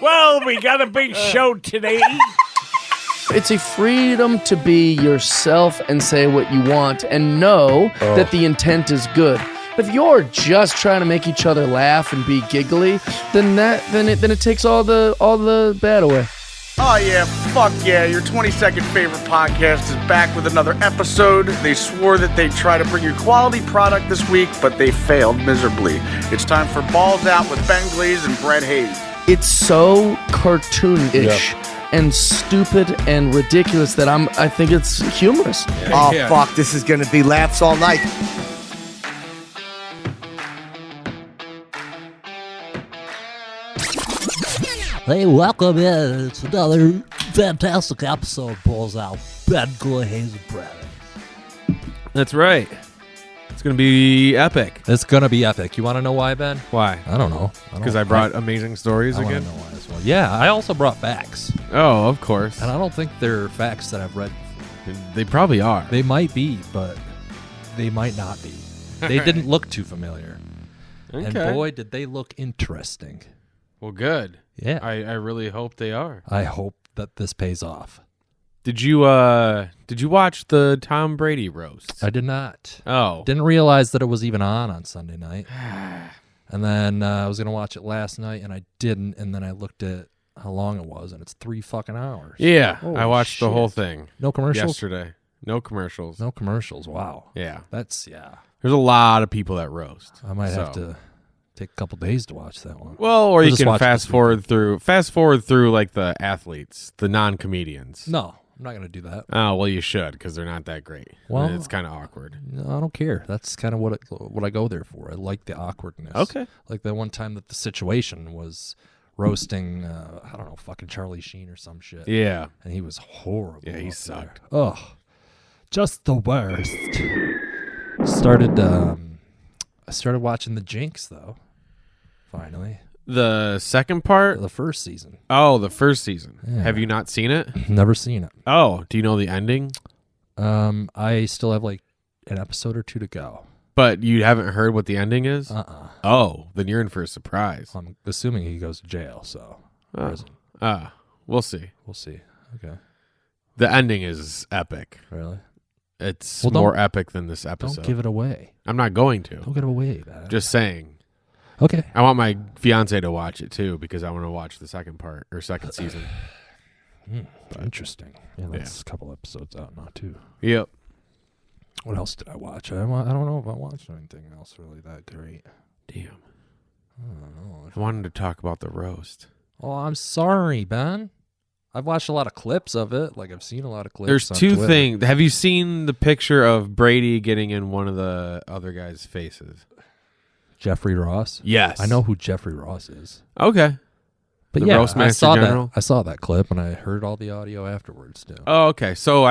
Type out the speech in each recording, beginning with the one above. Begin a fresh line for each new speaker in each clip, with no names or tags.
Well, we got a big show today.
It's a freedom to be yourself and say what you want and know that the intent is good. But if you're just trying to make each other laugh and be giggly, then it takes all the bad away.
Oh yeah, fuck yeah, your 22nd favorite podcast is back with another episode. They swore that they'd try to bring you quality product this week, but they failed miserably. It's time for Balls Out with Ben Glaze and Brett Hayes.
It's so cartoonish and stupid and ridiculous that I think it's humorous.
Fuck, this is gonna be laughs all night.
Hey, welcome in. It's another fantastic episode of Balls Out. Ben Glaze and Brett.
That's right. It's going to be epic.
It's going to be epic. You want to know why, Ben?
Why?
I don't know.
Because I brought amazing stories
I
again?
want to know why as well. Yeah, I also brought facts.
Oh, of course.
And I don't think they're facts that I've read.
They probably are.
They might be, but they might not be. They didn't look too familiar.
Okay.
And boy, did they look interesting.
Well, good.
Yeah.
I really hope they are.
I hope that this pays off.
Did you watch the Tom Brady roast?
I did not.
Oh.
Didn't realize that it was even on Sunday night. And then I was going to watch it last night, and I didn't. And then I looked at how long it was, and it's 3 fucking hours.
Yeah.
Holy
I watched the
shit.
whole thing.
No commercials?
Yesterday. No commercials.
No commercials. Wow.
Yeah.
That's, yeah.
There's a lot of people that roast.
I might have to take a couple days to watch that one.
Well, or you
just
can
watch
fast forward through like the athletes, the non-comedians.
No, I'm not going to do that.
Oh, well, you should because they're not that great.
Well,
It's kind of awkward.
No, I don't care. That's kind of what I go there for. I like the awkwardness.
Okay.
Like that one time that the situation was roasting, I don't know, fucking Charlie Sheen or some shit.
Yeah.
And he was horrible.
Yeah, he
up
sucked.
there. Ugh. Just the worst. I started watching The Jinx, though. Finally.
The second part?
The first season.
Oh, the first season.
Yeah.
Have you not seen it?
Never seen it.
Oh, do you know the ending?
I still have like an episode or two to go.
But you haven't heard what the ending is? Oh, then you're in for a surprise.
I'm assuming he goes to jail, so. Prison.
We'll see.
We'll see. Okay.
The ending is epic.
Really?
It's
Well,
more epic than this episode.
Don't give it away.
I'm not going to.
Don't give it away, man.
Just saying.
Okay.
I want my fiance to watch it too because I want to watch the second part or second season.
Interesting. Yeah, that's a couple episodes out now, too.
Yep.
What else did I watch? I don't know if I watched anything else really that great.
Damn.
I don't know.
I wanted to talk about the roast.
Oh, I'm sorry, Ben. I've watched a lot of clips of it. Like, I've seen a lot of clips.
There's
on
two
Twitter.
things. Have you seen the picture of Brady getting in one of the other guy's faces?
Jeffrey Ross?
Yes.
I know who Jeffrey Ross is.
Okay.
But
The
yeah,
Roastmaster
I saw
General?
that. I saw that clip, and I heard all the audio afterwards, too.
Oh, okay. So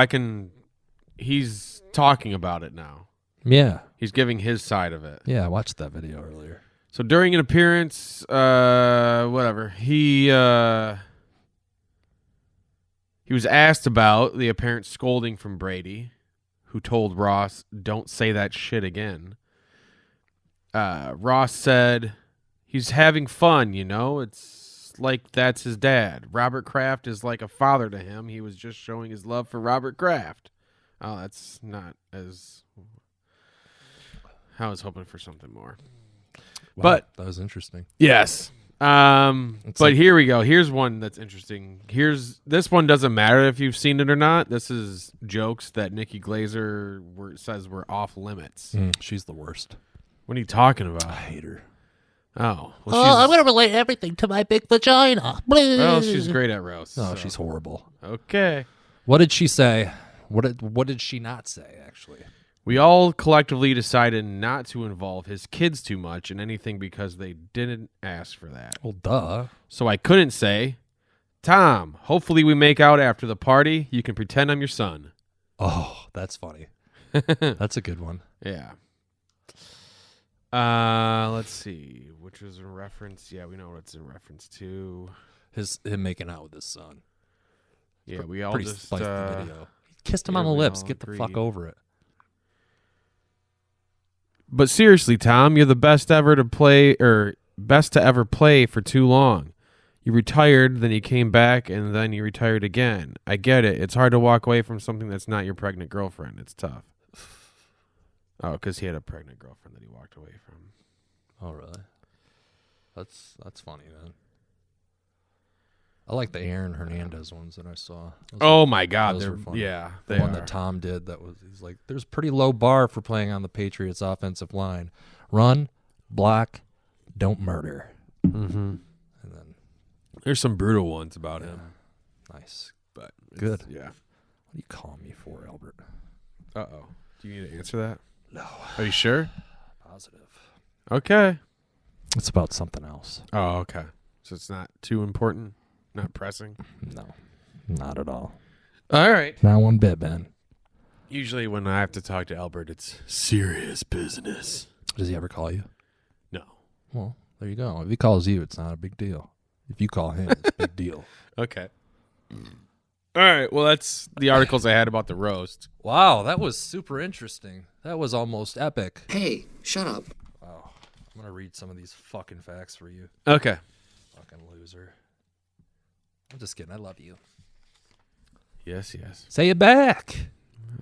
he's talking about it now.
Yeah.
He's giving his side of it.
Yeah, I watched that video earlier.
So during an appearance, he was asked about the apparent scolding from Brady, who told Ross, "Don't say that shit again." Ross said, "He's having fun, you know? It's like that's his dad. Robert Kraft is like a father to him. He was just showing his love for Robert Kraft." Oh, that's not as... I was hoping for something more.
Wow,
But
that was interesting.
yes. But
like-
here we go. Here's one that's interesting. This one doesn't matter if you've seen it or not. This is jokes that Nikki Glazer says were off limits.
She's the worst.
What are you talking about?
I hate her.
Oh,
I'm going to relate everything to my big vagina.
well, she's great at roasts.
No,
so.
she's horrible.
Okay.
What did she say? What did she not say, actually?
We all collectively decided not to involve his kids too much in anything because they didn't ask for that.
Well, duh.
So I couldn't say, "Tom, hopefully we make out after the party. You can pretend I'm your son."
Oh, that's funny. That's a good one.
Yeah. Let's see. Which was in reference. Yeah, we know what it's in reference to.
Him making out with his son.
Yeah, we all
Pretty
just
spicy video. He kissed him
yeah,
on the
we
lips.
all
Get the
agreed.
fuck over it.
But seriously, Tom, you're the best to ever play for too long. You retired, then you came back, and then you retired again. I get it. It's hard to walk away from something that's not your pregnant girlfriend. It's tough. Oh, because he had a pregnant girlfriend that he walked away from.
Oh, really? That's funny, then. I like the Aaron Hernandez ones that I saw.
My God.
Those were funny.
Yeah,
The one that Tom did, he's like, there's a pretty low bar for playing on the Patriots offensive line. Run, block, don't murder.
Mm-hmm.
And then
there's some brutal ones about him.
Nice.
But
Good.
Yeah.
What do you call me for, Albert?
Uh-oh. Do you need to answer that?
No.
Are you sure?
Positive.
Okay.
It's about something else.
Oh, okay. So it's not too important? Not pressing?
No, not at all.
All right.
Not one bit, Ben.
Usually when I have to talk to Albert, it's serious business.
Does he ever call you?
No.
Well, there you go. If he calls you, it's not a big deal. If you call him, it's a big deal.
Okay. All right. Well, that's the articles I had about the roast.
Wow, that was super interesting. That was almost epic.
Hey, shut up.
Wow. I'm going to read some of these fucking facts for you.
Okay.
Fucking loser. I'm just kidding. I love you.
Yes, yes.
Say it back.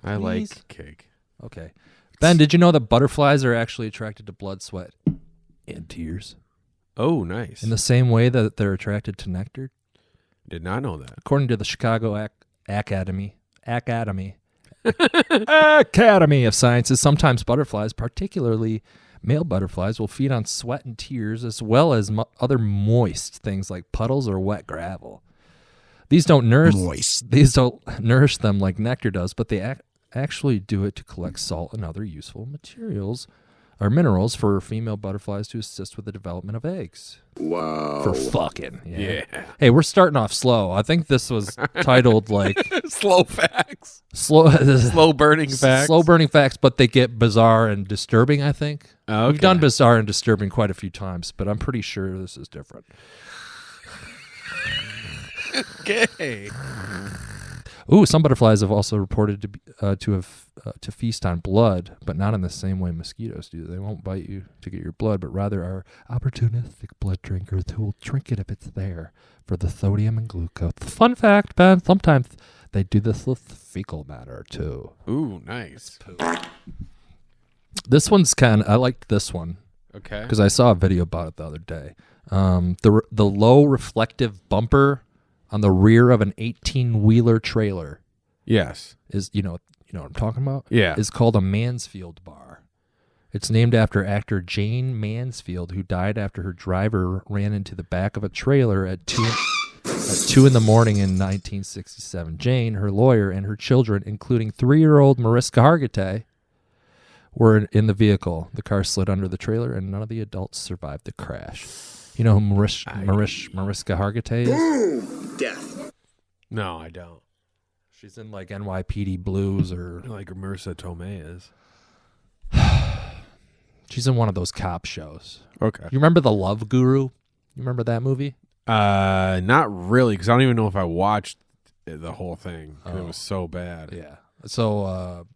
I
Please.
like cake.
Okay. Ben, did you know that butterflies are actually attracted to blood, sweat, and tears?
Oh, nice.
In the same way that they're attracted to nectar?
Did not know that.
According to the Chicago Academy Academy of Sciences, sometimes butterflies, particularly male butterflies, will feed on sweat and tears as well as other moist things like puddles or wet gravel. These don't nourish them like nectar does, but they actually do it to collect salt and other useful materials or minerals for female butterflies to assist with the development of eggs.
Wow.
For fucking.
Yeah.
Hey, we're starting off slow. I think this was titled like
Slow facts.
slow
Slow burning facts.
Slow burning facts, but they get bizarre and disturbing, I think.
Okay.
We've done bizarre and disturbing quite a few times, but I'm pretty sure this is different.
Okay.
Ooh, some butterflies have also reported to feast on blood, but not in the same way mosquitoes do. They won't bite you to get your blood, but rather are opportunistic blood drinkers who will drink it if it's there for the sodium and glucose. Fun fact, Ben, sometimes they do this with fecal matter too.
Ooh, nice.
This one's I liked this one
Okay.
because I saw a video about it the other day. The low reflective bumper on the rear of an 18-wheeler trailer
Yes.
is, you know what I'm talking about?
Yeah.
Is called a Mansfield bar. It's named after actor Jane Mansfield, who died after her driver ran into the back of a trailer at 2 in the morning in 1967. Jane, her lawyer, and her children, including 3-year-old Mariska Hargitay, were in the vehicle. The car slid under the trailer, and none of the adults survived the crash. You know who Mariska Hargitay is?
Death.
No, I don't.
She's in like NYPD Blues or...
Like Marissa Tomei is.
She's in one of those cop shows.
Okay.
You remember The Love Guru? You remember that movie?
Not really, because I don't even know if I watched the whole thing. 'Cause it was so bad.
Yeah. So,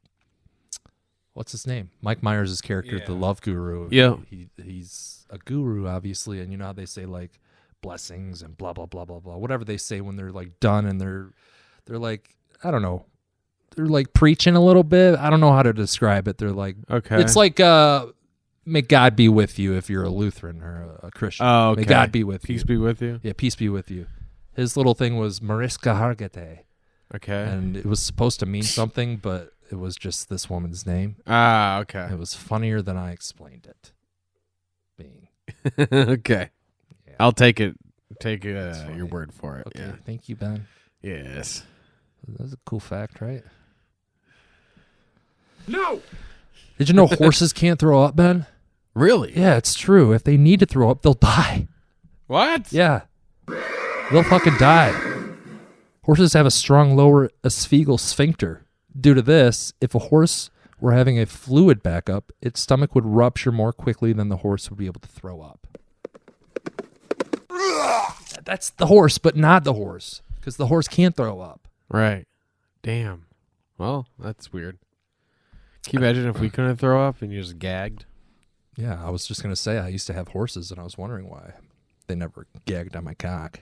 what's his name? Mike Myers' character,
Yeah.
The Love Guru.
Yeah.
He's a guru, obviously, and you know how they say like blessings and blah blah blah blah blah. Whatever they say when they're like done and they're like, I don't know. They're like preaching a little bit. I don't know how to describe it. They're like,
Okay.
it's like may God be with you if you're a Lutheran or a Christian.
Oh, okay.
May God be with
Peace
you.
be with you.
Yeah, peace be with you. His little thing was Mariska Hargitay,
Okay.
and it was supposed to mean something, but it was just this woman's name.
Okay.
It was funnier than I explained it being.
Okay.
Yeah.
I'll take it. Take
funny.
your word for it.
Okay,
Yeah.
thank you, Ben.
Yes.
That's a cool fact, right?
No.
Did you know horses can't throw up, Ben?
Really?
Yeah, it's true. If they need to throw up, they'll die.
What?
Yeah. They'll fucking die. Horses have a strong lower esophageal sphincter. Due to this, if a horse were having a fluid backup, its stomach would rupture more quickly than the horse would be able to throw up. That's the horse, but not the horse, because the horse can't throw up.
Right. Damn. Well, that's weird. Can you imagine if we couldn't throw up and you just gagged?
Yeah, I was just going to say I used to have horses, and I was wondering why they never gagged on my cock.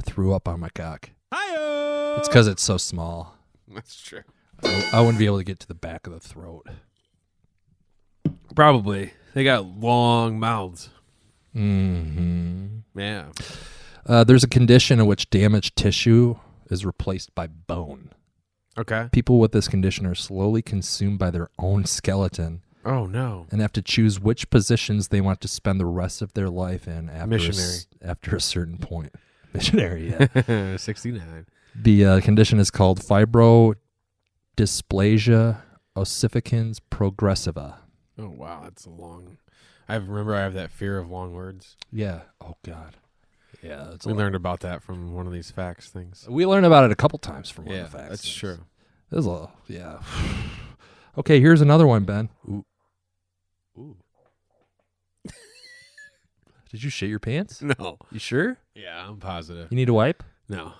threw up on my cock. It's because it's so small.
That's true.
I wouldn't be able to get to the back of the throat.
Probably. They got long mouths.
Mm-hmm.
Yeah.
There's a condition in which damaged tissue is replaced by bone.
Okay.
People with this condition are slowly consumed by their own skeleton
Oh, no.
and have to choose which positions they want to spend the rest of their life in
Missionary.
after a certain point. Missionary, yeah.
69.
The condition is called fibrodysplasia ossificans progressiva.
Oh, wow. That's a long... I have that fear of long words.
Yeah. Oh, God. Yeah. That's
We learned about that from one of these facts things.
We learned about it a couple times from one
Yeah,
of the facts.
that's
things.
true.
There's a yeah. Okay, here's another one, Ben. Ooh. Did you shit your pants?
No.
You sure?
Yeah, I'm positive.
You need a wipe?
No.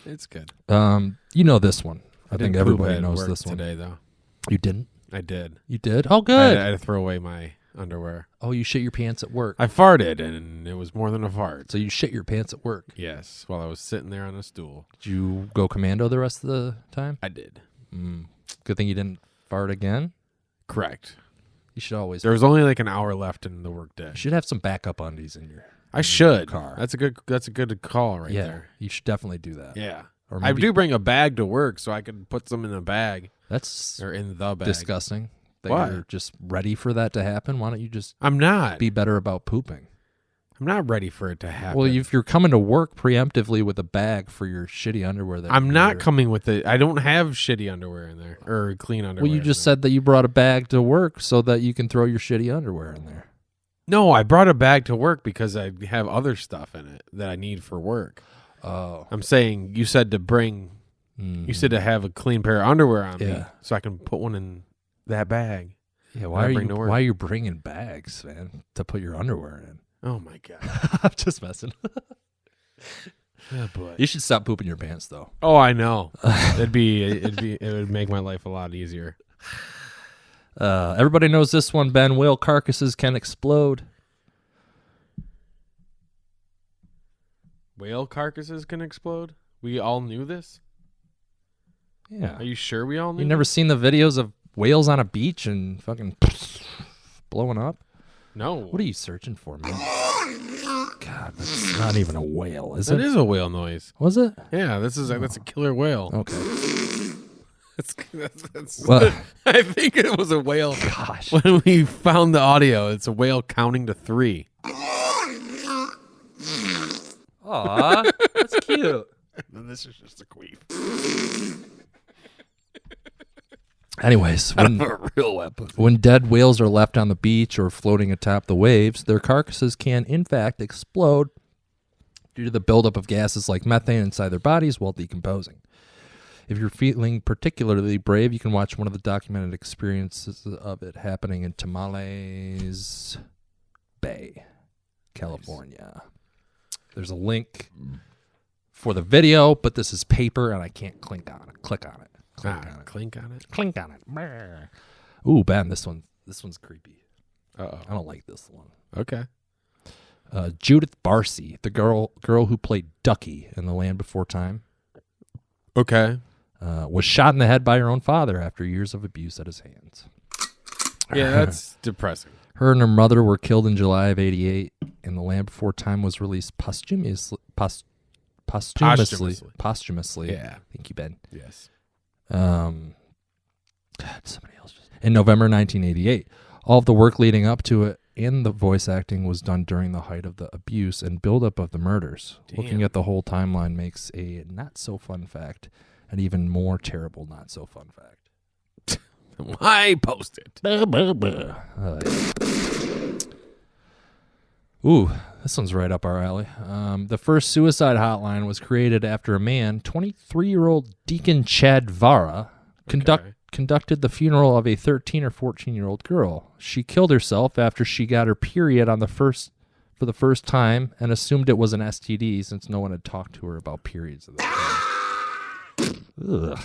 It's good.
You know this one. I think
didn't
everybody
poop at
knows
work
this one.
today, though.
You didn't?
I did.
You did? Oh,
I
good.
had to throw away my underwear.
Oh, you shit your pants at work.
I farted, and it was more than a fart.
So you shit your pants at work.
Yes, while I was sitting there on a stool.
Did you go commando the rest of the time?
I did.
Good thing you didn't fart again.
Correct.
You should always.
There was only like an hour left in the workday.
You should have some backup undies in your.
I should.
Car.
That's a good call right
yeah,
there.
you should definitely do that.
Yeah.
Or
I
maybe-
do bring a bag to work so I can put some in a bag
That's
or in the bag.
disgusting. That
Why?
you're just ready for that to happen. Why don't you just
I'm not.
be better about pooping?
I'm not ready for it to happen.
Well, if you're coming to work preemptively with a bag for your shitty underwear, that
I'm not
you're-
coming with it. I don't have shitty underwear in there or clean underwear.
Well, you just
in there.
said that you brought a bag to work so that you can throw your shitty underwear in there.
No, I brought a bag to work because I have other stuff in it that I need for work.
Oh,
I'm saying you said to bring. You said to have a clean pair of underwear on me
Yeah.
so I can put one in that bag.
yeah.
I bring to work.
Why are you bringing bags, man, to put your underwear in?
Oh my god.
I'm just messing.
Oh boy.
You should stop pooping your pants, though.
Oh, I know. It would make my life a lot easier.
Everybody knows this one, Ben. Whale carcasses can explode.
Whale carcasses can explode? We all knew this?
Yeah.
Are you sure we all knew?
You never seen the videos of whales on a beach and fucking blowing up?
No.
What are you searching for, man? God, that's not even a whale, is
That
it?
is a whale noise.
Was it?
Yeah, that's a killer whale.
Okay.
That's
Well,
I think it was a whale.
gosh.
When we found the audio, it's a whale counting to 3.
Aw, that's cute.
And this is just a queef.
Anyways,
A real weapon.
when dead whales are left on the beach or floating atop the waves, their carcasses can, in fact, explode due to the buildup of gases like methane inside their bodies while decomposing. If you're feeling particularly brave, you can watch one of the documented experiences of it happening in Tamales Bay, California. There's a link for the video, but this is paper, and I can't click on it. Clink on it.
Clink on it.
Clink on it. Brr. Ooh, Ben, this one's creepy.
Uh-oh.
I don't like this one.
Okay.
Judith Barcy, the girl who played Ducky in The Land Before Time,
Okay.
was shot in the head by her own father after years of abuse at his hands.
Yeah, that's depressing.
Her and her mother were killed in July of '88, and The Land Before Time was released posthumously. Posthumously.
Yeah.
Thank you, Ben.
Yes.
God, somebody else just in November 1988. All of the work leading up to it and the voice acting was done during the height of the abuse and buildup of the murders.
Damn.
Looking at the whole timeline makes a not so fun fact an even more terrible not so fun fact.
Why post it?
Ooh, this one's right up our alley. The first suicide hotline was created after a man, 23-year-old Deacon Chad Vara, conducted the funeral of a 13 or 14-year-old girl. She killed herself after she got her period for the first time and assumed it was an STD since no one had talked to her about periods at that time. Ugh.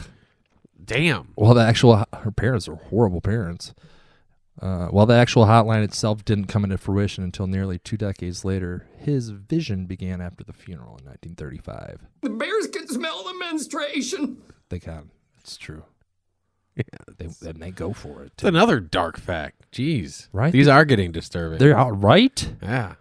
Damn.
Well, her parents are horrible parents. While the actual hotline itself didn't come into fruition until nearly 2 decades later, his vision began after the funeral in 1935.
The bears can smell the menstruation.
They can. It's true. Yeah, they go for it.
It's another dark fact. Jeez.
Right?
These are getting disturbing.
They're outright.
Yeah.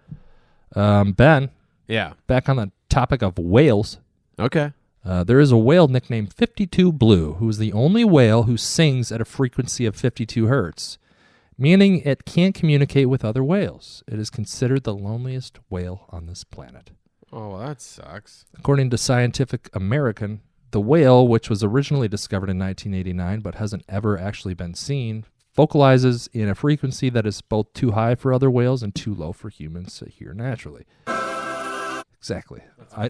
Ben,
Yeah.
back on the topic of whales,
Okay.
there is a whale nicknamed 52 Blue, who is the only whale who sings at a frequency of 52 hertz, meaning it can't communicate with other whales. It is considered the loneliest whale on this planet.
Oh, well, that sucks.
According to Scientific American, the whale, which was originally discovered in 1989 but hasn't ever actually been seen, vocalizes in a frequency that is both too high for other whales and too low for humans to hear naturally. Exactly. I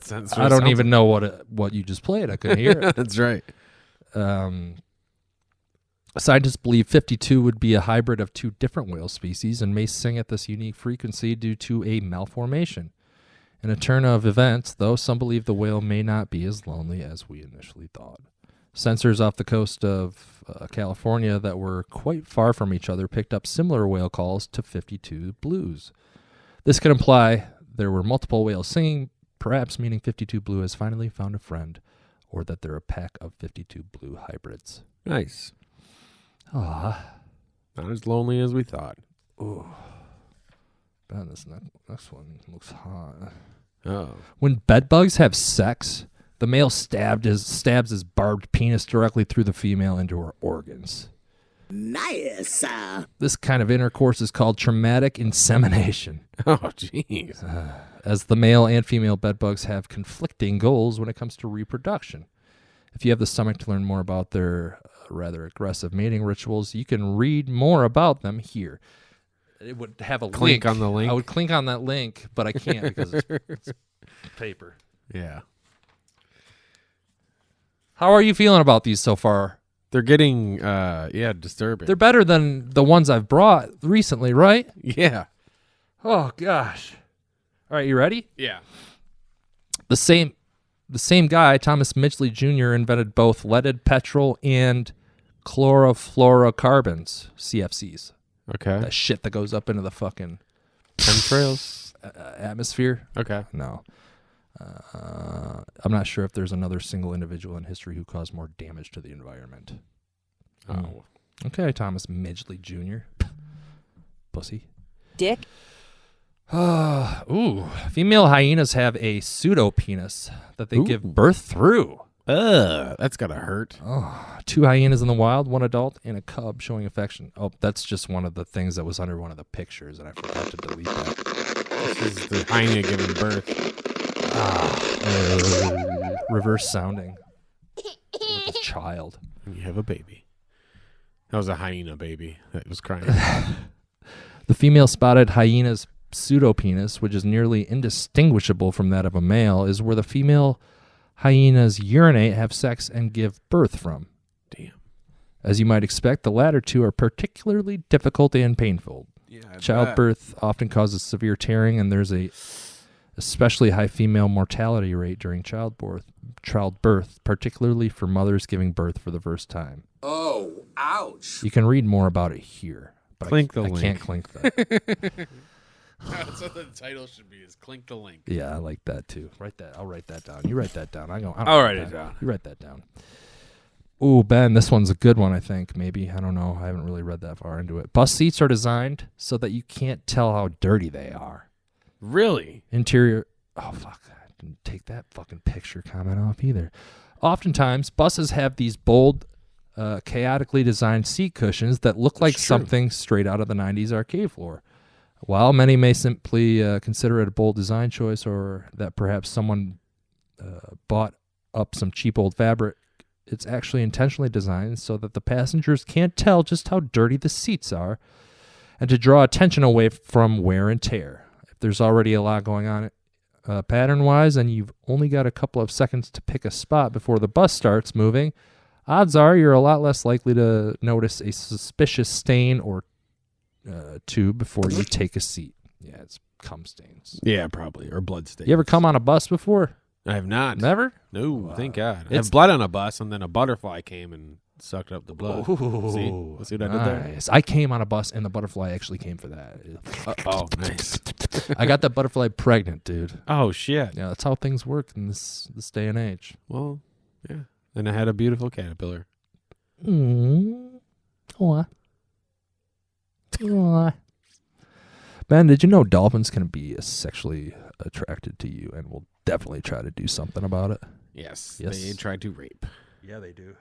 don't even know what you just played. I couldn't hear it.
That's right.
Scientists believe 52 would be a hybrid of 2 different whale species and may sing at this unique frequency due to a malformation. In a turn of events, though, some believe the whale may not be as lonely as we initially thought. Sensors off the coast of California that were quite far from each other picked up similar whale calls to 52 Blues. This could imply there were multiple whales singing, perhaps meaning 52 Blue has finally found a friend, or that they're a pack of 52 Blue hybrids.
Nice.
Ah,
Not as lonely as we thought.
ooh. Man, this next one looks hot.
Oh.
When bedbugs have sex, the male stabs his barbed penis directly through the female into her organs.
Nice.
This kind of intercourse is called traumatic insemination,
Oh, jeez.
as the male and female bedbugs have conflicting goals when it comes to reproduction. If you have the stomach to learn more about their rather aggressive mating rituals, you can read more about them here. It would have a
Clink
link.
on the link.
I would clink on that link, but I can't because it's paper.
Yeah.
How are you feeling about these so far?
They're getting, disturbing.
They're better than the ones I've brought recently, right?
Yeah.
Oh gosh. All right, you ready?
Yeah.
The same guy, Thomas Midgley Jr., invented both leaded petrol and chlorofluorocarbons, CFCs.
Okay.
That shit that goes up into the fucking
Chemtrails.
atmosphere.
Okay.
No. I'm not sure if there's another single individual in history who caused more damage to the environment.
Oh.
Okay, Thomas Midgley Jr. Pussy.
Dick.
Ooh. Female hyenas have a pseudopenis that they give birth through.
That's gotta hurt.
Oh, 2 hyenas in the wild, 1 adult, and a cub showing affection. Oh, that's just one of the things that was under one of the pictures, and I forgot to delete that.
This is the hyena giving birth.
Reverse sounding. With a child.
And you have a baby. That was a hyena baby that was crying.
The female spotted hyena's pseudopenis, which is nearly indistinguishable from that of a male, is where the female hyenas urinate, have sex, and give birth from.
Damn.
As you might expect, the latter 2 are particularly difficult and painful.
Yeah.
Childbirth often causes severe tearing, and there's a especially high female mortality rate during childbirth, particularly for mothers giving birth for the first time.
Oh, ouch.
You can read more about it here. But
Clink the
I
link.
can't clink that.
That's what the title should be, is Clink the Link.
Yeah, I like that too. I'll write that down. You write that down.
I'll write it down.
You write that down. Ooh, Ben, this one's a good one, I think. Maybe. I don't know. I haven't really read that far into it. Bus seats are designed so that you can't tell how dirty they are.
Really?
Interior. Oh, fuck. I didn't take that fucking picture comment off either. Oftentimes, buses have these bold, chaotically designed seat cushions that look like something straight out of the 90s arcade floor. While many may simply consider it a bold design choice, or that perhaps someone bought up some cheap old fabric, it's actually intentionally designed so that the passengers can't tell just how dirty the seats are, and to draw attention away from wear and tear. If there's already a lot going on pattern-wise, and you've only got a couple of seconds to pick a spot before the bus starts moving, odds are you're a lot less likely to notice a suspicious stain or two before you take a seat. Yeah, it's cum stains.
Yeah, probably. Or blood stains.
You ever come on a bus before?
I have not.
Never?
No, thank God. I
It's-
have blood on a bus, and then a butterfly came and sucked up the blood.
Ooh,
See what I did there?
nice. I came on a bus, and the butterfly actually came for that.
Oh, nice.
I got that butterfly pregnant, dude.
Oh, shit.
Yeah, that's how things work in this day and age.
Well, yeah. And I had a beautiful caterpillar.
Aw. Aw. Ben, did you know dolphins can be sexually attracted to you and will definitely try to do something about it?
Yes.
Yes.
They tried to rape.
Yeah, they do.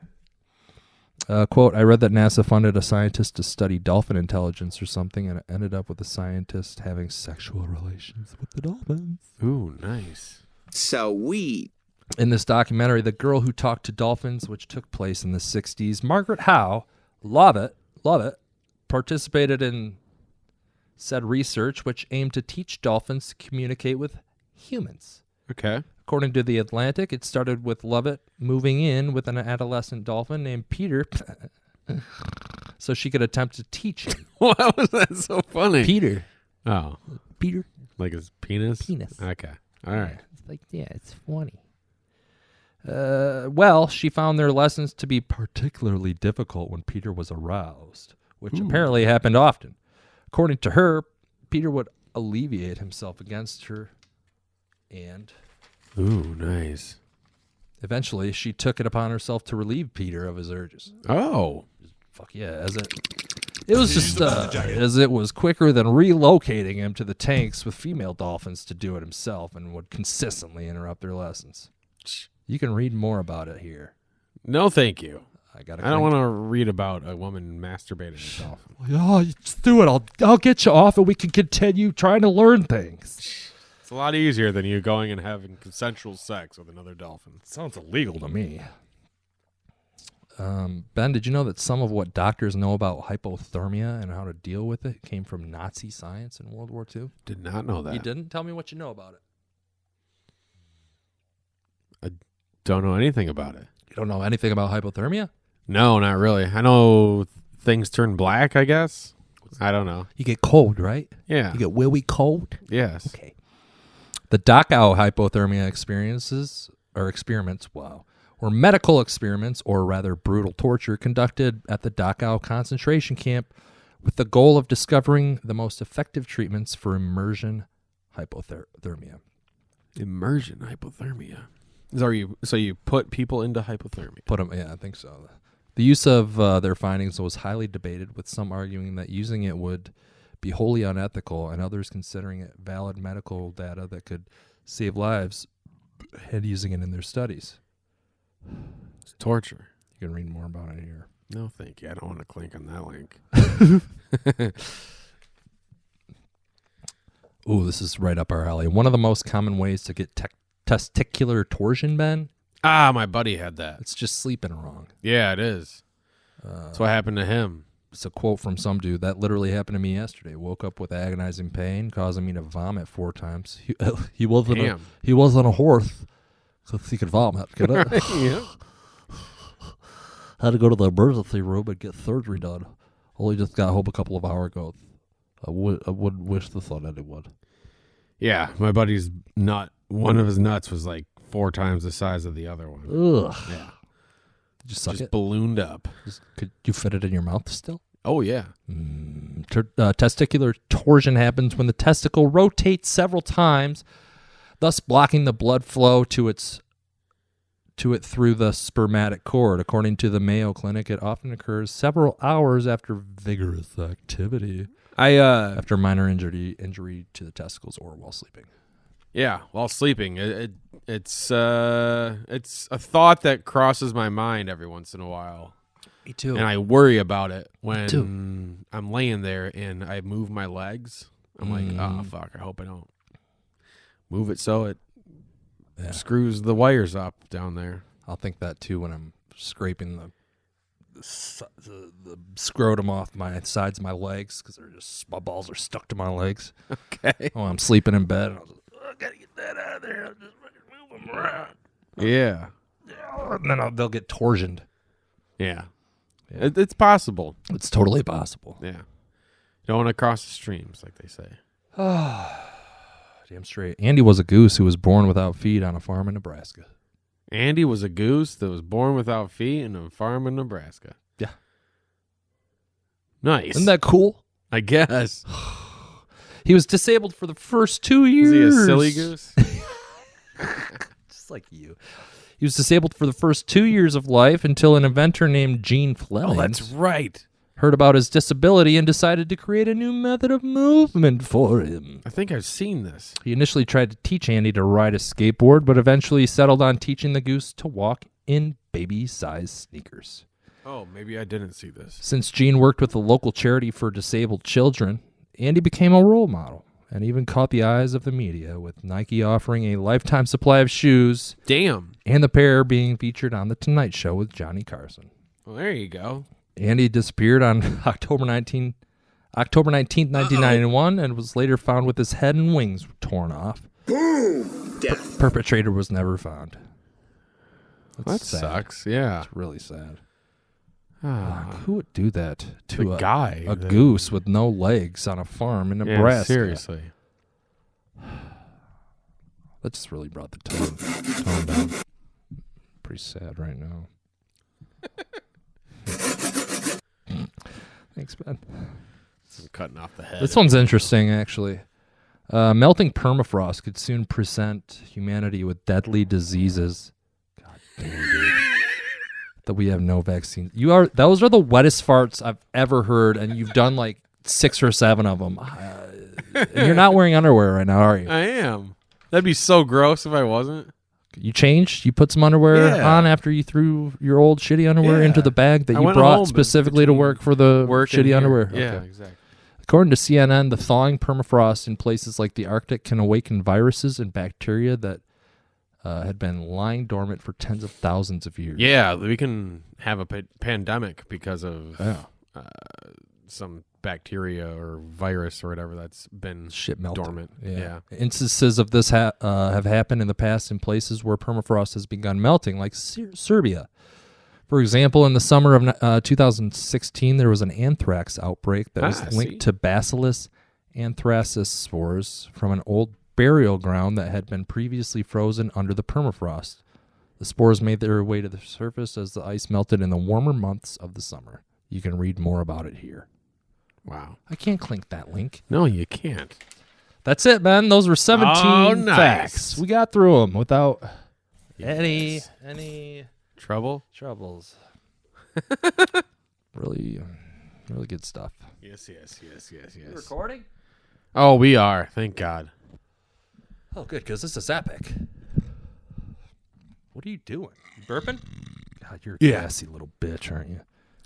Quote, I read that NASA funded a scientist to study dolphin intelligence or something, and it ended up with the scientist having sexual relations with the dolphins.
Ooh, nice.
Sweet.
In this documentary, the girl who talked to dolphins, which took place in the 60s, Margaret Howe, love it, participated in said research, which aimed to teach dolphins to communicate with humans.
Okay.
According to The Atlantic, it started with Lovett moving in with an adolescent dolphin named Peter so she could attempt to teach him.
Why was that so funny?
Peter.
Oh.
Peter.
Like his penis?
Penis.
Okay. All right.
It's like, yeah, it's funny. Well, she found their lessons to be particularly difficult when Peter was aroused, which apparently happened often. According to her, Peter would alleviate himself against her, and
Ooh, nice.
eventually she took it upon herself to relieve Peter of his urges.
Oh.
Fuck yeah, it was just as it was quicker than relocating him to the tanks with female dolphins to do it himself, and would consistently interrupt their lessons. You can read more about it here.
No, thank you.
I
don't want to read about a woman masturbating herself.
Oh, just do it. I'll get you off, and we can continue trying to learn things.
It's a lot easier than you going and having consensual sex with another dolphin.
Sounds illegal to me. Ben, did you know that some of what doctors know about hypothermia and how to deal with it came from Nazi science in World War II?
Did not know that.
You didn't? Tell me what you know about it.
Don't know anything about it.
You don't know anything about hypothermia?
No, not really. I know things turn black, I guess. I don't know.
You get cold, right?
Yeah.
You get willy cold?
Yes.
Okay. The Dachau hypothermia experiments, were medical experiments, or rather brutal torture, conducted at the Dachau concentration camp with the goal of discovering the most effective treatments for immersion hypothermia.
Immersion hypothermia. So you put people into hypothermia?
Put them, yeah, I think so. The use of their findings was highly debated, with some arguing that using it would be wholly unethical, and others considering it valid medical data that could save lives and using it in their studies.
It's torture.
You can read more about it here.
No, thank you. I don't want to click on that link.
Ooh, this is right up our alley. One of the most common ways to get testicular torsion, Ben?
Ah, my buddy had that.
It's just sleeping wrong.
Yeah, it is. That's what happened to him.
It's a quote from some dude. That literally happened to me yesterday. Woke up with agonizing pain, causing me to vomit 4 times. He wasn't a horse, so he could vomit.
Yeah.
Had to go to the emergency room and get surgery done. Only just got home a couple of hours ago. I wouldn't wish this on anyone.
Yeah, my buddy's nut. One of his nuts was like 4 times the size of the other one.
Ugh.
Yeah.
Did you suck
Just
it?
ballooned up.
Could you fit it in your mouth still?
Oh, yeah.
Testicular torsion happens when the testicle rotates several times, thus blocking the blood flow to it through the spermatic cord. According to the Mayo Clinic, it often occurs several hours after vigorous activity. After minor injury to the testicles or while sleeping.
Yeah, while sleeping. It's a thought that crosses my mind every once in a while.
Me too.
And I worry about it when I'm laying there and I move my legs. I'm like, oh, fuck, I hope I don't move it so it screws the wires up down there.
I'll think that too when I'm scraping the scrotum off my sides of my legs, because my balls are stuck to my legs.
Okay.
Oh, I'm sleeping in bed. I gotta get that out of there. I'll just move them around.
Yeah.
And then they'll get torsioned.
Yeah. It's possible.
It's totally possible.
Yeah. Don't want to cross the streams, like they say.
Damn straight. Andy was a goose who was born without feet on a farm in Nebraska.
Andy was a goose that was born without feet in a farm in Nebraska.
Yeah.
Nice.
Isn't that cool?
I guess.
He was disabled for the first 2
Is
years.
he a silly goose?
Just like you. He was disabled for the first 2 years of life until an inventor named Gene Fleming
right.
heard about his disability and decided to create a new method of movement for him.
I think I've seen this.
He initially tried to teach Andy to ride a skateboard, but eventually settled on teaching the goose to walk in baby-sized sneakers.
Oh, maybe I didn't see this.
Since Gene worked with a local charity for disabled children, Andy became a role model and even caught the eyes of the media, with Nike offering a lifetime supply of shoes.
Damn.
And the pair being featured on The Tonight Show with Johnny Carson.
Well, there you go.
Andy disappeared on October 19th, 1991, and was later found with his head and wings torn off.
Boom! Death.
Perpetrator was never found.
That
sad.
sucks. Yeah.
It's really sad.
Ah,
Who would do that to
the guy.
a goose with no legs on a farm in Nebraska?
Yeah, seriously.
That just really brought the tone down. Pretty sad right now. Thanks, Ben.
Some cutting off the head.
This one's interesting, actually. Melting permafrost could soon present humanity with deadly diseases. God damn, dude. That we have no vaccine. Those are the wettest farts I've ever heard, and you've done like 6 or 7 of them. And you're not wearing underwear right now, are you?
I am. That'd be so gross if I wasn't.
You changed? You put some underwear on after you threw your old shitty underwear into the bag that you brought specifically to work for the shitty underwear?
Yeah,
Okay.
exactly.
According to CNN, the thawing permafrost in places like the Arctic can awaken viruses and bacteria that had been lying dormant for tens of thousands of years.
Yeah, we can have a pandemic because of some bacteria or virus or whatever that's been
melted.
dormant.
Yeah. Instances of this have happened in the past in places where permafrost has begun melting, like Serbia. For example, in the summer of 2016, there was an anthrax outbreak that was linked to Bacillus anthracis spores from an old burial ground that had been previously frozen under the permafrost. The spores made their way to the surface as the ice melted in the warmer months of the summer. You can read more about it here.
Wow.
I can't clink that link.
No, you can't.
That's it, Ben. Those were 17
nice.
facts. We got through them without any troubles. Really good stuff.
Yes.
You recording?
Oh, we are. Thank God.
Oh, good, because this is epic. What are you doing? You burping? God, you're a gassy little bitch, aren't you?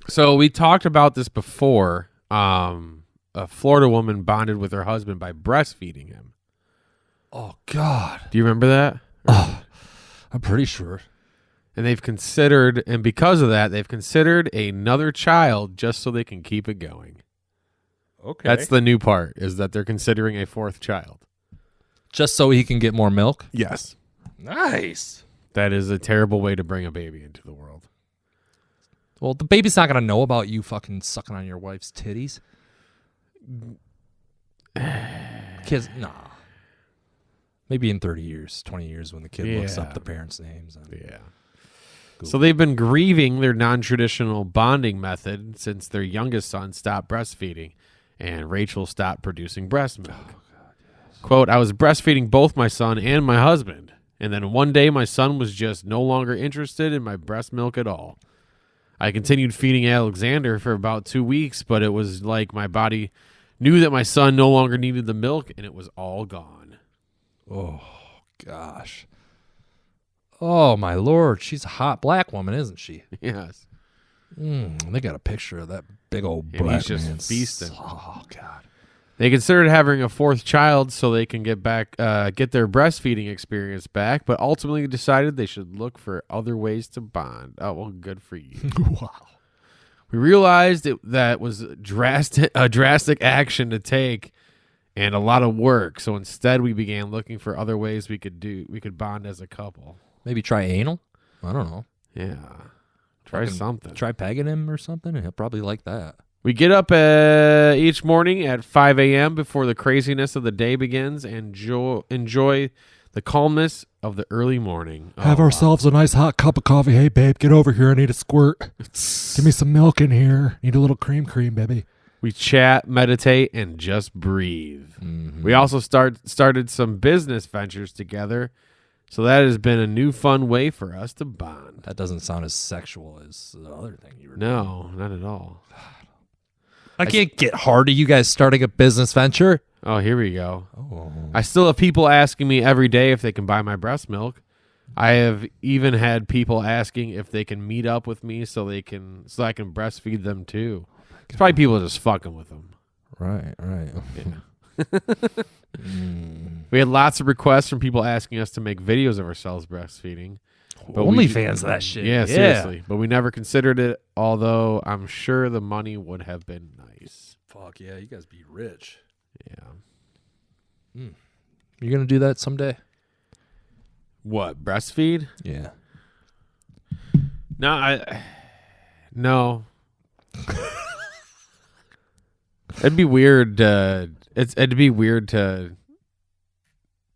So we talked about this before. A Florida woman bonded with her husband by breastfeeding him.
Oh, God.
Do you remember that?
Oh, I'm pretty sure.
And because of that, they've considered another child just so they can keep it going.
Okay.
That's the new part, is that they're considering a 4th child.
Just so he can get more milk?
Yes.
Nice.
That is a terrible way to bring a baby into the world.
Well, the baby's not going to know about you fucking sucking on your wife's titties. Kids, nah. Maybe in 30 years, 20 years when the kid looks up the parents' names.
Yeah. So they've been grieving their non-traditional bonding method since their youngest son stopped breastfeeding and Rachel stopped producing breast milk. Oh, God, yes. Quote, I was breastfeeding both my son and my husband, and then one day my son was just no longer interested in my breast milk at all. I continued feeding Alexander for about 2 weeks, but it was like my body knew that my son no longer needed the milk, and it was all gone.
Oh, gosh. Oh, my Lord. She's a hot black woman, isn't she?
Yes.
They got a picture of that big old
And
black
he's just
man.
feasting.
Oh, God.
They considered having a 4th child so they can get their breastfeeding experience back, but ultimately decided they should look for other ways to bond. Oh, well, good for you.
Wow.
We realized that was a drastic action to take and a lot of work. So instead, we began looking for other ways we could bond as a couple.
Maybe try anal? I don't know.
Yeah. Try something.
Try pegging him or something, and he'll probably like that.
We get up each morning at 5 a.m. before the craziness of the day begins and enjoy the calmness of the early morning.
Have ourselves a nice hot cup of coffee. Hey, babe, get over here. I need a squirt. Give me some milk in here. Need a little cream, baby.
We chat, meditate, and just breathe.
Mm-hmm.
We also started some business ventures together, so that has been a new fun way for us to bond.
That doesn't sound as sexual as the other thing you were
No, not at all.
I can't get hard to you guys starting a business venture.
Oh, here we go.
Oh.
I still have people asking me every day if they can buy my breast milk. I have even had people asking if they can meet up with me so I can breastfeed them too. It's probably people just fucking with them.
Right.
Yeah. We had lots of requests from people asking us to make videos of ourselves breastfeeding. But
OnlyFans of that shit.
Yeah, seriously. But we never considered it, although I'm sure the money would have been nice.
Fuck yeah, you guys be rich.
Yeah.
You're going to do that someday?
What, breastfeed?
Yeah.
No. It'd be weird. It'd be weird to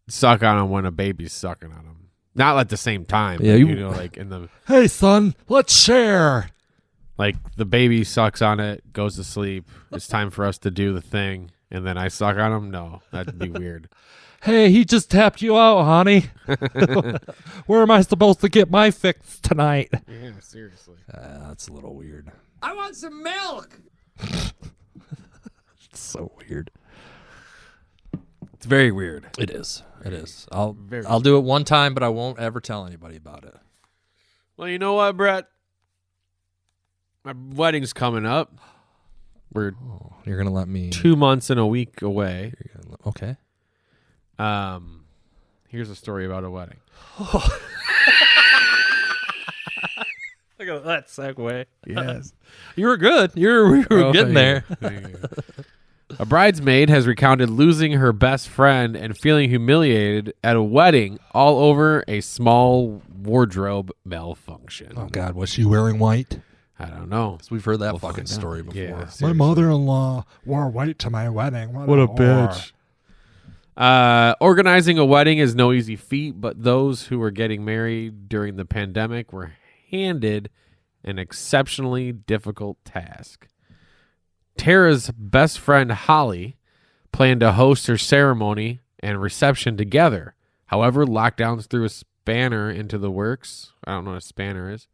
suck on them when a baby's sucking on them. Not at the same time.
Yeah,
but, like in the
Hey, son, let's share.
like the baby sucks on it, goes to sleep. It's time for us to do the thing, and then I suck on him. No, that'd be weird.
Hey, he just tapped you out, honey. Where am I supposed to get my fix tonight?
Yeah, seriously.
That's a little weird.
I want some milk.
It's so weird.
It's very weird.
It is. It is. I'll
Very
do it one time, but I won't ever tell anybody about it.
Well, you know what, Brett? My wedding's coming up. We're
You're gonna let me.
2 months and a week away.
Okay.
Here's a story about a wedding.
Look at that segue.
Yes.
You were good. We were getting there.
A bridesmaid has recounted losing her best friend and feeling humiliated at a wedding all over a small wardrobe malfunction.
Oh God, was she wearing white?
I don't know.
We've heard that
We'll
fucking
find out.
story before.
Yeah,
My
seriously.
mother-in-law wore white to my wedding.
What a bitch. Organizing a wedding is no easy feat, but those who were getting married during the pandemic were handed an exceptionally difficult task. Tara's best friend, Holly, planned to host her ceremony and reception together. However, lockdowns threw a spanner into the works. I don't know what a spanner is.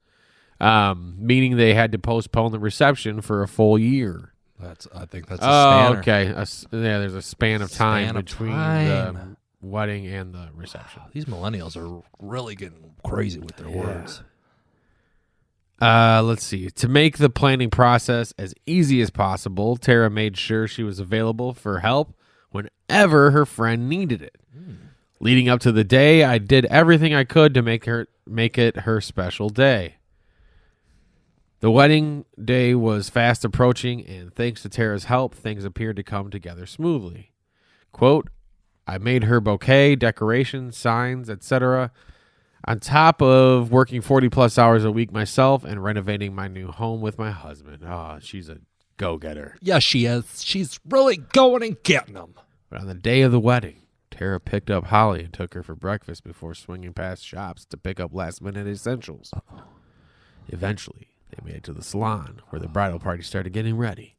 Meaning they had to postpone the reception for a full year.
I think that's a spanner.
Okay. There's a span of time
Span of
between
time.
the wedding and the reception.
These millennials are really getting crazy with their words.
Let's see. To make the planning process as easy as possible, Tara made sure she was available for help whenever her friend needed it. Leading up to the day, I did everything I could to make it her special day. The wedding day was fast approaching, and thanks to Tara's help, things appeared to come together smoothly. Quote, I made her bouquet, decorations, signs, etc., on top of working 40-plus hours a week myself and renovating my new home with my husband. Oh, she's a go-getter.
Yes, she is. She's really going and getting them.
But on the day of the wedding, Tara picked up Holly and took her for breakfast before swinging past shops to pick up last-minute essentials. Uh-oh. Eventually, they made it to the salon where the bridal party started getting ready.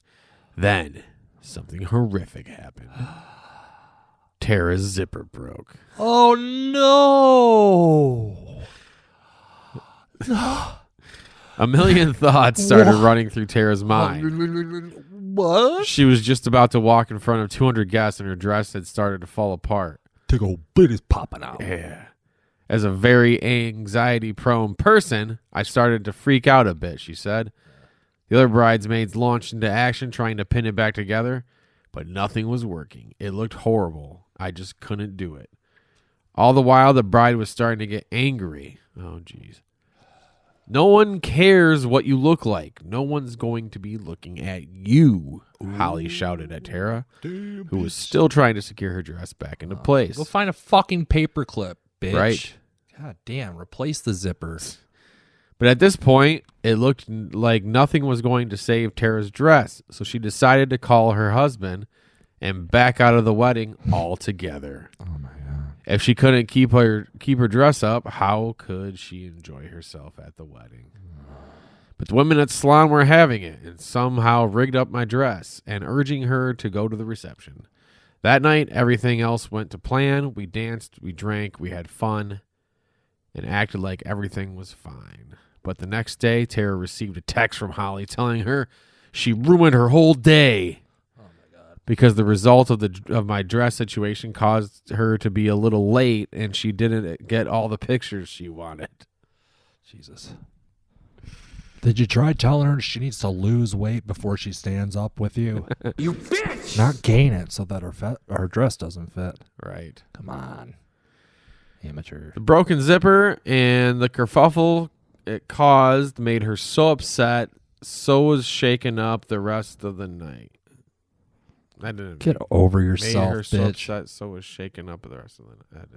Then, something horrific happened. Tara's zipper broke.
Oh, no.
A million thoughts started running through Tara's mind.
What?
She was just about to walk in front of 200 guests and her dress had started to fall apart.
Big old bitty's popping out.
Yeah. As a very anxiety-prone person, I started to freak out a bit, she said. The other bridesmaids launched into action trying to pin it back together, but nothing was working. It looked horrible. I just couldn't do it. All the while, the bride was starting to get angry. Oh, jeez. No one cares what you look like. No one's going to be looking at you, Holly shouted at Tara, who was still trying to secure her dress back into place.
Go find a fucking paperclip, bitch.
Right.
God damn, replace the zipper.
But at this point, it looked like nothing was going to save Tara's dress, so she decided to call her husband and back out of the wedding altogether.
Oh, my God.
If she couldn't keep her dress up, how could she enjoy herself at the wedding? But the women at the salon were having it and somehow rigged up my dress and urging her to go to the reception. That night, everything else went to plan. We danced, we drank, we had fun, and acted like everything was fine. But the next day, Tara received a text from Holly telling her she ruined her whole day. Because the result of my dress situation caused her to be a little late, and she didn't get all the pictures she wanted.
Jesus. Did you try telling her she needs to lose weight before she stands up with you?
You bitch!
Not gain it so that her dress doesn't fit.
Right.
Come on. Amateur.
The broken zipper and the kerfuffle it caused made her so upset, so was shaken up the rest of the night. That didn't
Get over yourself,
made her so
bitch.
upset, so was shaken up the rest of the night.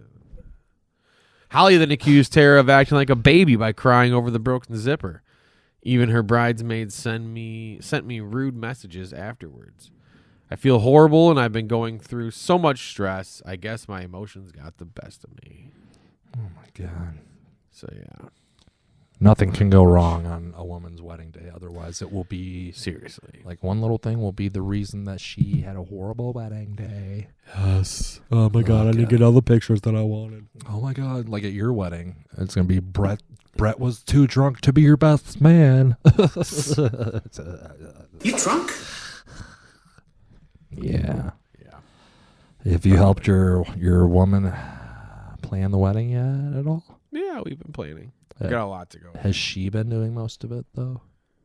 Holly then accused Tara of acting like a baby by crying over the broken zipper. Even her bridesmaids sent me rude messages afterwards. I feel horrible, and I've been going through so much stress. I guess my emotions got the best of me.
Oh, my God.
So, yeah.
Nothing can go wrong on a woman's wedding day. Otherwise, it will be...
Seriously.
Like, one little thing will be the reason that she had a horrible wedding day.
Yes. Oh, my God. I didn't get all the pictures that I wanted.
Oh, my God. Like, at your wedding, it's going to be Brett. Brett was too drunk to be your best man.
You drunk?
Yeah.
Yeah.
Have you helped your woman plan the wedding yet at all?
Yeah, we've been planning. We got a lot to go.
Has she been doing most of it, though?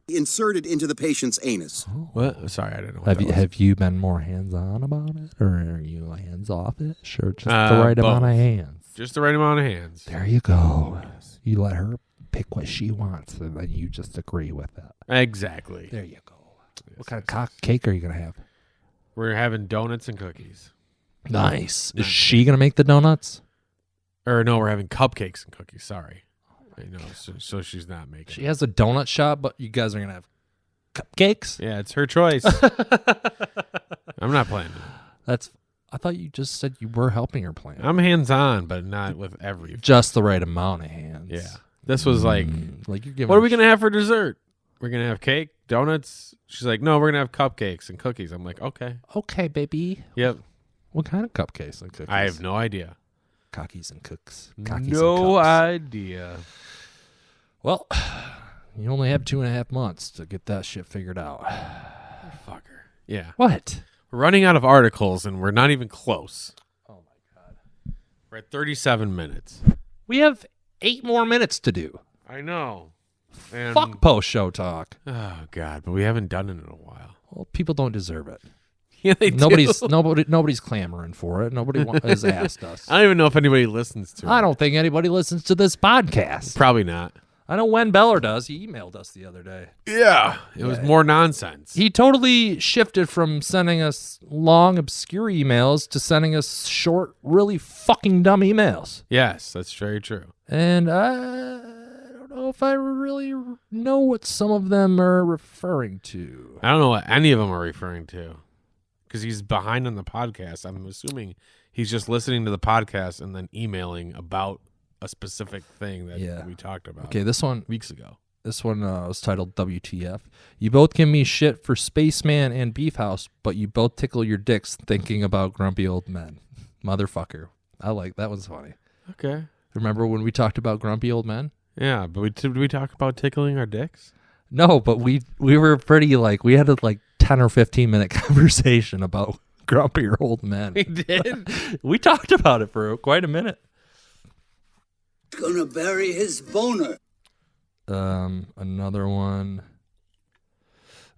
Inserted into the patient's anus.
What? Sorry, I didn't know.
Have you been more hands-on about it, or are you hands-off-ish, or just the right
both.
amount of hands?
Just the right amount of hands.
There you go. You let her pick what she wants, and then you just agree with that.
Exactly.
There you go. What kind of cake are you going to have?
We're having donuts and cookies.
Nice. Is she going to make the donuts?
Or no, we're having cupcakes and cookies. Sorry. I know. So she's not making.
She has a donut shop, but you guys are going to have cupcakes?
Yeah, it's her choice. I'm not playing it.
I thought you just said you were helping her plan.
I'm hands-on, but not with everything.
Just the right amount of hands.
Yeah. This was like
you're giving
what are we going to have for dessert? We're going to have cake, donuts. She's like, no, we're going to have cupcakes and cookies. I'm like, okay.
Okay, baby.
Yep.
What kind of cupcakes and cookies?
I have no idea.
Cockies and cooks.
No idea.
Well, you only have 2.5 months to get that shit figured out.
Fucker. Yeah.
What?
We're running out of articles, and we're not even close.
Oh, my God.
We're at 37 minutes.
We have 8 more minutes to do.
I know. And
Fuck post-show talk.
Oh, God, but we haven't done it in a while.
Well, people don't deserve it.
Yeah, they
Nobody's clamoring for it. Nobody has asked us.
I don't even know if anybody listens to it.
I don't think anybody listens to this podcast.
Probably not.
I know Wen Beller does. He emailed us the other day.
Yeah. It was more nonsense.
He totally shifted from sending us long, obscure emails to sending us short, really fucking dumb emails.
Yes, that's very true.
And I don't know if I really know what some of them are referring to.
I don't know what any of them are referring to because he's behind on the podcast. I'm assuming he's just listening to the podcast and then emailing about a specific thing that we talked about.
Okay, this one
weeks ago.
This one was titled WTF. You both give me shit for Spaceman and Beef House, but you both tickle your dicks thinking about grumpy old men. Motherfucker. I like that one's funny.
Okay.
Remember when we talked about grumpy old men?
Yeah, but did we talk about tickling our dicks?
No, but we were pretty we had a 10 or 15 minute conversation about grumpier old men.
We did?
We talked about it for quite a minute.
Gonna bury his boner.
Another one.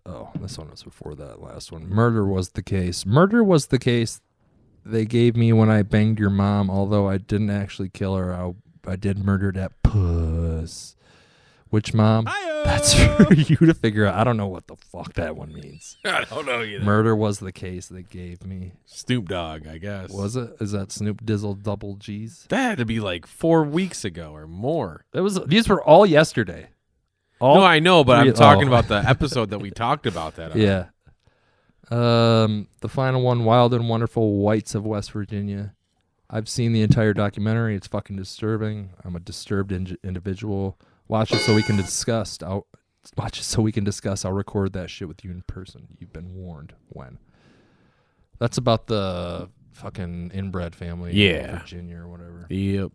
Oh, this one was before that last one. Murder was the case. Murder was the case they gave me when I banged your mom, although I didn't actually kill her. I did murder that puss. Which mom? That's for you to figure out. I don't know what the fuck that one means.
I don't know either.
Murder was the case they gave me.
Snoop Dogg, I guess.
Was it? Is that Snoop Dizzle double G's?
That had to be 4 weeks ago or more.
These were all yesterday.
No, I know, but I'm talking about the episode that we talked about that on.
Yeah. The final one, Wild and Wonderful Whites of West Virginia. I've seen the entire documentary. It's fucking disturbing. I'm a disturbed individual. Watch it so we can discuss. I'll record that shit with you in person. You've been warned. When? That's about the fucking inbred family. In Virginia or whatever.
Yep.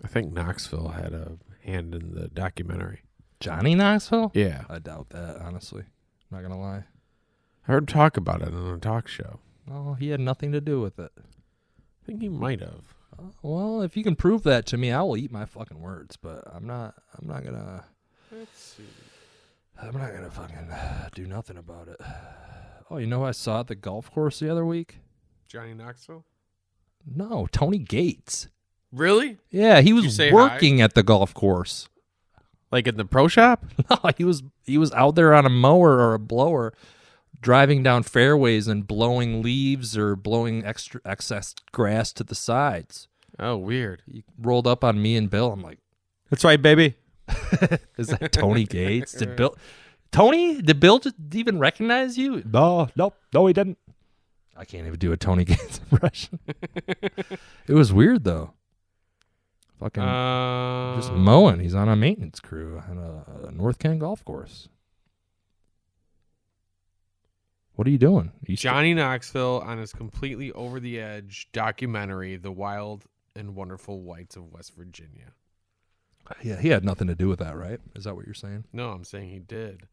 I think Knoxville had a hand in the documentary.
Johnny Knoxville?
Yeah.
I doubt that, honestly. I'm not going to lie.
I heard talk about it on a talk show.
Oh, he had nothing to do with it.
I think he might have.
Well, if you can prove that to me, I will eat my fucking words, but I'm not gonna.
Let's see.
I'm not gonna fucking do nothing about it. Oh, you know who I saw at the golf course the other week?
Johnny Knoxville?
No, Tony Gates.
Really?
Yeah, he was working at the golf course.
Like in the pro shop?
No, he was out there on a mower or a blower, driving down fairways and blowing leaves or blowing excess grass to the sides.
Oh, weird.
He rolled up on me and Bill. I'm like,
that's right, baby.
Is that Tony Gates? Did Bill just even recognize you? No, he didn't. I can't even do a Tony Gates impression. It was weird though. Fucking just mowing. He's on a maintenance crew on a North Kent golf course. What are you doing?
Johnny Knoxville on his completely over the edge documentary, The Wild and Wonderful Whites of West Virginia.
Yeah, he had nothing to do with that, right? Is that what you're saying?
No, I'm saying he did.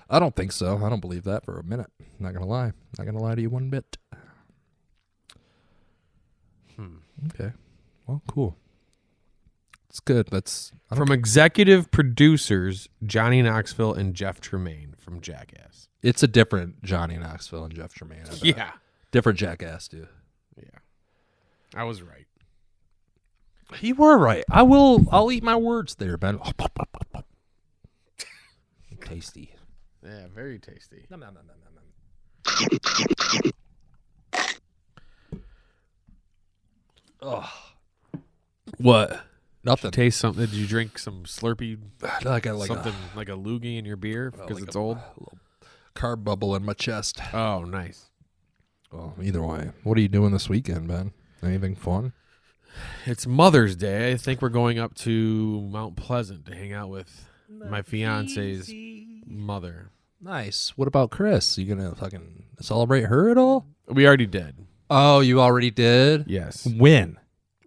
I don't think so. I don't believe that for a minute. Not gonna lie. Not gonna lie to you one bit. Okay. Well, cool. It's good.
From executive producers Johnny Knoxville and Jeff Tremaine from Jackass.
It's a different Johnny Knoxville and Jeff Tremaine.
Yeah.
Different Jackass, dude.
Yeah. I was right.
You were right. I'll eat my words there, Ben. Tasty.
Yeah, very tasty.
Nom, nom, nom, nom, nom. Oh.
What?
Nothing.
Did you taste something? Did you drink some Slurpee?
Like a
loogie in your beer because it's old?
A little carb bubble in my chest.
Oh, nice.
Well, either way. What are you doing this weekend, Ben? Anything fun?
It's Mother's Day. I think we're going up to Mount Pleasant to hang out with my fiance's mother.
Nice. What about Chris? You gonna fucking celebrate her at all?
We already did.
Oh, you already did?
Yes.
When?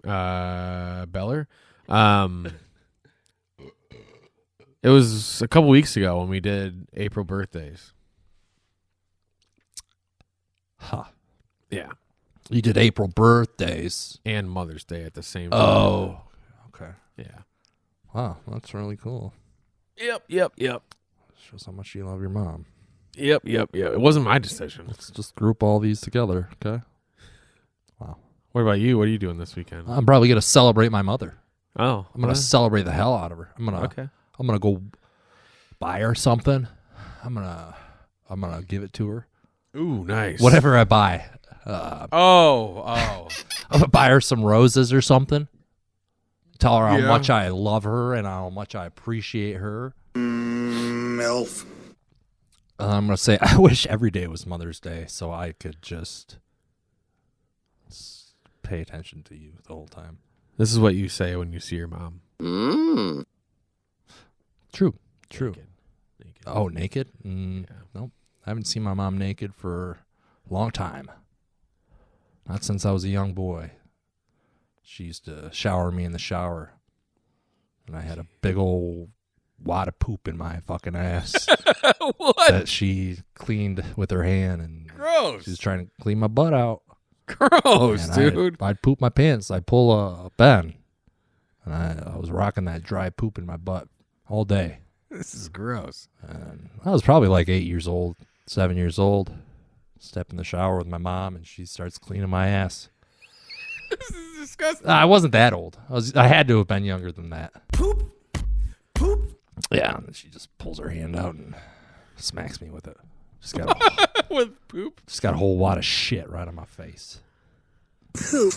Beller. It was a couple weeks ago when we did April birthdays.
Huh.
Yeah.
You did April birthdays.
And Mother's Day at the same time.
Oh. Okay.
Yeah.
Wow, that's really cool.
Yep.
Shows how much you love your mom.
Yep. It wasn't my decision.
Let's just group all these together, okay? Wow.
What about you? What are you doing this weekend?
I'm probably gonna celebrate my mother.
Oh.
I'm gonna celebrate the hell out of her. I'm gonna go buy her something. I'm gonna give it to her.
Ooh, nice.
Whatever I buy.
I'm
gonna buy her some roses or something. Tell her how much I love her and how much I appreciate her.
MILF.
I'm gonna say I wish every day was Mother's Day so I could just pay attention to you the whole time.
This is what you say when you see your mom.
True.
Naked.
Oh, naked?
Yeah.
Nope. I haven't seen my mom naked for a long time. Not since I was a young boy. She used to shower me in the shower. And I had a big old wad of poop in my fucking ass.
What?
That she cleaned with her hand. And
gross.
She was trying to clean my butt out.
Gross,
and
dude.
I'd poop my pants. I'd pull a Ben. And I was rocking that dry poop in my butt all day.
This is gross.
And I was probably like 8 years old, 7 years old. Step in the shower with my mom, and she starts cleaning my ass.
This is disgusting.
I wasn't that old. I had to have been younger than that.
Poop.
Yeah, and she just pulls her hand out and smacks me with it. Just got
with poop.
Just got a whole wad of shit right on my face.
Poop.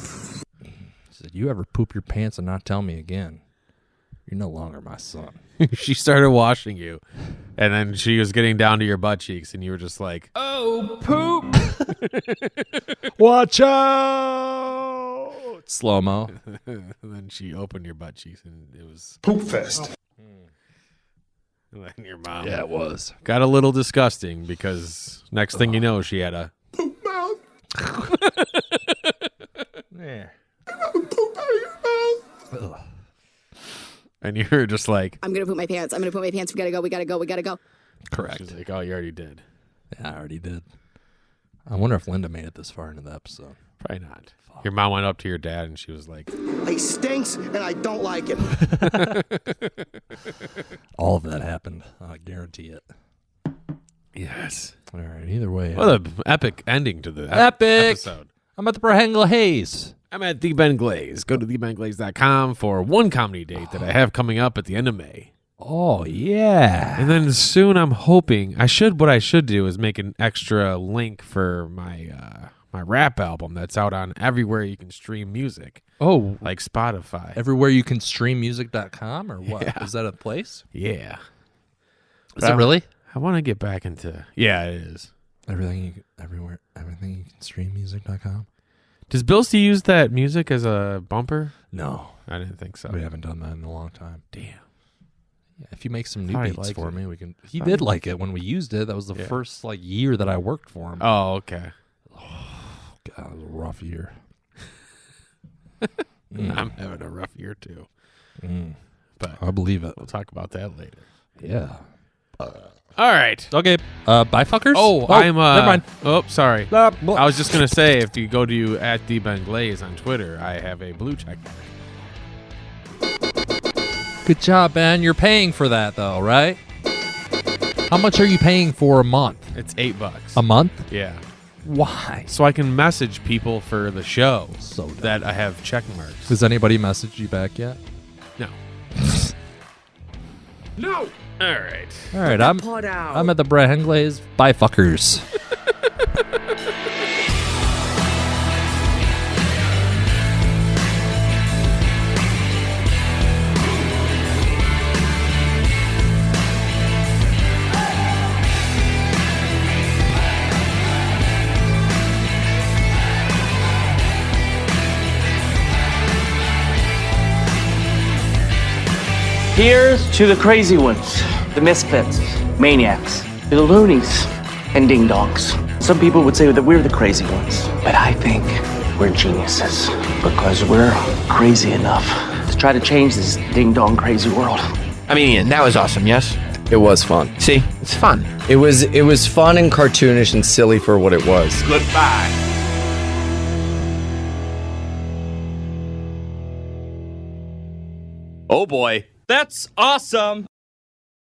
She said, "You ever poop your pants and not tell me again? You're no longer my son."
She started washing you, and then she was getting down to your butt cheeks, and you were just like, "Oh, poop!"
Watch out!
Slow-mo.
And then she opened your butt cheeks, and it was
Poop fest.
and then your mom.
Yeah, it was.
Got a little disgusting because next thing you know, she had a
Poop mouth.
Yeah.
Poop out of your mouth.
and you're just like,
I'm going to poop my pants. I'm going to poop my pants. We got to go. We got to go. We got to go.
Correct.
she's like, oh, you already did.
Yeah, I already did. I wonder if Linda made it this far into the episode.
Probably not. Your mom went up to your dad and she was like,
He stinks and I don't like him.
All of that happened. I guarantee it.
yes.
All right. Either way.
What an epic ending to the
Epic.
episode.
I'm at the Brahengla Hayes.
I'm at The Ben Glaze. Go to thebenglaze.com for one comedy date that I have coming up at the end of May.
Oh, yeah.
And then soon I'm hoping what I should do is make an extra link for my my rap album that's out on everywhere you can stream music.
Oh,
Like Spotify.
everywhere you can stream music.com or what?
Yeah.
Is that a place?
Yeah.
Is it really?
I want to get back into. Yeah, it is.
Everything you can stream music.com?
Does Bill C use that music as a bumper?
No.
I didn't think so.
We haven't done that in a long time.
Damn.
Yeah, if you make some new
Thought he
beats
liked
for
it.
me, we can. He
Thought
did
he
like it when we used it. That was the
Yeah.
first year that I worked for him.
Oh, okay.
God, it was a rough year.
I'm having a rough year too. But
I believe it.
we'll talk about that later.
Yeah.
All right.
Okay. Bye, fuckers.
I'm
never mind.
Oh, sorry.
Blah.
I was just gonna say, if you go to at the Ben Glaze on Twitter, I have a blue check mark.
Good job, Ben. You're paying for that though, right? How much are you paying for a month?
It's $8.
A month?
Yeah.
Why?
So I can message people for the show
So dumb.
that I have check marks.
Has anybody messaged you back yet?
No.
No.
All right.
All right, I'm at the Brahenglaze. Bye, fuckers.
Here's to the crazy ones, the misfits, maniacs, the loonies, and ding-dongs. Some people would say that we're the crazy ones, but I think we're geniuses because we're crazy enough to try to change this ding-dong crazy world.
I mean, Ian, that was awesome, yes?
It was fun.
See, it's fun.
It was fun and cartoonish and silly for what it was.
Goodbye.
Oh boy.
That's awesome.